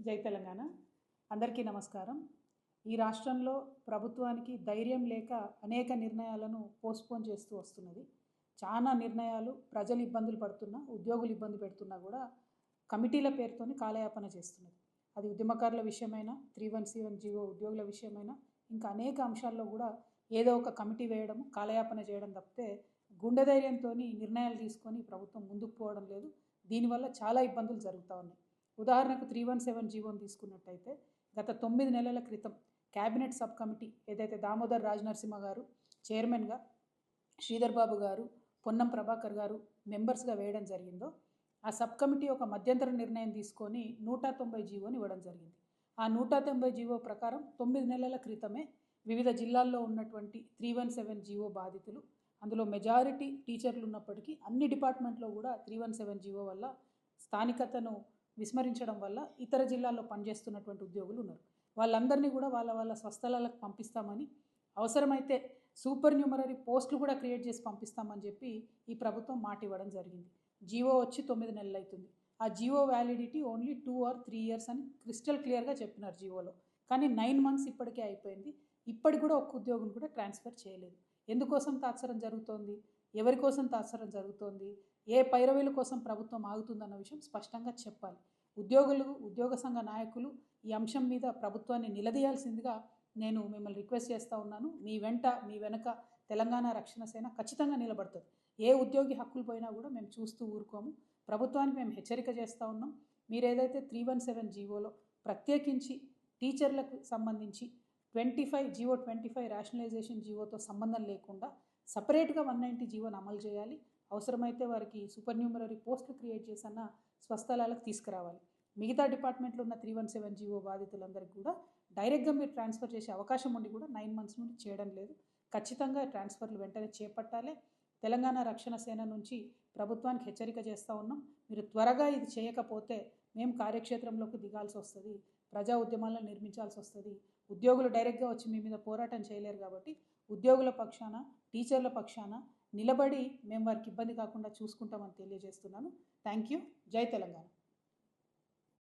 జై తెలంగాణ. అందరికీ నమస్కారం. ఈ రాష్ట్రంలో ప్రభుత్వానికి ధైర్యం లేక అనేక నిర్ణయాలను పోస్ట్పోన్ చేస్తూ వస్తున్నది. చాలా నిర్ణయాలు ప్రజలు ఇబ్బందులు పడుతున్నా, ఉద్యోగులు ఇబ్బంది పెడుతున్నా కూడా కమిటీల పేరుతోని కాలయాపన చేస్తున్నది. అది ఉద్యమకారుల విషయమైనా, 317 జీవో ఉద్యోగుల విషయమైనా, ఇంకా అనేక అంశాల్లో కూడా ఏదో ఒక కమిటీ వేయడం, కాలయాపన చేయడం తప్పితే గుండె ధైర్యంతో నిర్ణయాలు తీసుకొని ప్రభుత్వం ముందుకు పోవడం లేదు. దీనివల్ల చాలా ఇబ్బందులు జరుగుతూ ఉన్నాయి. ఉదాహరణకు 317 జీవోని తీసుకున్నట్టయితే గత 9 నెలల క్రితం క్యాబినెట్ సబ్ కమిటీ ఏదైతే దామోదర్ రాజనరసింహ గారు చైర్మన్గా, శ్రీధర్ బాబు గారు, పొన్నం ప్రభాకర్ గారు మెంబర్స్గా వేయడం జరిగిందో ఆ సబ్ కమిటీ ఒక మధ్యంతర నిర్ణయం తీసుకొని 190 జీవోని ఇవ్వడం జరిగింది. ఆ 190 జీవో ప్రకారం 9 నెలల క్రితమే వివిధ జిల్లాల్లో ఉన్నటువంటి 317 జీవో బాధితులు, అందులో మెజారిటీ టీచర్లు ఉన్నప్పటికీ అన్ని డిపార్ట్మెంట్లో కూడా 317 జీవో వల్ల స్థానికతను విస్మరించడం వల్ల ఇతర జిల్లాల్లో పనిచేస్తున్నటువంటి ఉద్యోగులు ఉన్నారు. వాళ్ళందరినీ కూడా వాళ్ళ స్వస్థలాలకు పంపిస్తామని, అవసరమైతే సూపర్ న్యూమరరీ పోస్టులు కూడా క్రియేట్ చేసి పంపిస్తామని చెప్పి ఈ ప్రభుత్వం మాట ఇవ్వడం జరిగింది. జీవో వచ్చి 9 నెలలు అవుతుంది. ఆ GO validity only 2 or 3 years అని క్రిస్టల్ క్లియర్గా చెప్పినారు జీవోలో. కానీ 9 months ఇప్పటికే అయిపోయింది. ఇప్పటికి కూడా ఒక్క ఉద్యోగం కూడా ట్రాన్స్ఫర్ చేయలేదు. ఎందుకోసం తాత్సరం జరుగుతోంది? ఎవరి కోసం తాత్సరం జరుగుతోంది? ఏ పైరవీల కోసం ప్రభుత్వం ఆగుతుందన్న విషయం స్పష్టంగా చెప్పాలి. ఉద్యోగులు, ఉద్యోగ సంఘ నాయకులు ఈ అంశం మీద ప్రభుత్వాన్ని నిలదీయాల్సిందిగా నేను మిమ్మల్ని రిక్వెస్ట్ చేస్తూ ఉన్నాను. మీ వెంట, మీ వెనక తెలంగాణ రక్షణ సేన ఖచ్చితంగా నిలబడుతుంది. ఏ ఉద్యోగి హక్కులు పోయినా కూడా మేము చూస్తూ ఊరుకోము. ప్రభుత్వానికి మేము హెచ్చరిక చేస్తూ ఉన్నాం. మీరు ఏదైతే 317 జీవోలో ప్రత్యేకించి టీచర్లకు సంబంధించి 25 రేషనలైజేషన్ జీవోతో సంబంధం లేకుండా సపరేట్గా 190 జీవోను అమలు చేయాలి. అవసరమైతే వారికి సూపర్ న్యూమరరీ పోస్టులు క్రియేట్ చేసన్న స్వస్థలాలకు తీసుకురావాలి. మిగతా డిపార్ట్మెంట్లో ఉన్న 317 జీవో బాధితులందరికీ కూడా డైరెక్ట్గా మీరు ట్రాన్స్ఫర్ చేసే అవకాశం ఉండి కూడా 9 months నుండి చేయడం లేదు. ఖచ్చితంగా ట్రాన్స్ఫర్లు వెంటనే చేపట్టాలి. తెలంగాణ రక్షణ సేన నుంచి ప్రభుత్వానికి హెచ్చరిక చేస్తూ ఉన్నాం. మీరు త్వరగా ఇది చేయకపోతే మేము కార్యక్షేత్రంలోకి దిగాల్సి వస్తుంది, ప్రజా ఉద్యమాలను నిర్మించాల్సి వస్తుంది. ఉద్యోగులు డైరెక్ట్గా వచ్చి మీ మీద పోరాటం చేయలేరు కాబట్టి ఉద్యోగుల పక్షాన, టీచర్ల పక్షాన నిలబడి మేము వారికి ఇబ్బంది కాకుండా చూసుకుంటామని తెలియజేస్తున్నాను. Thank you. జై తెలంగాణ.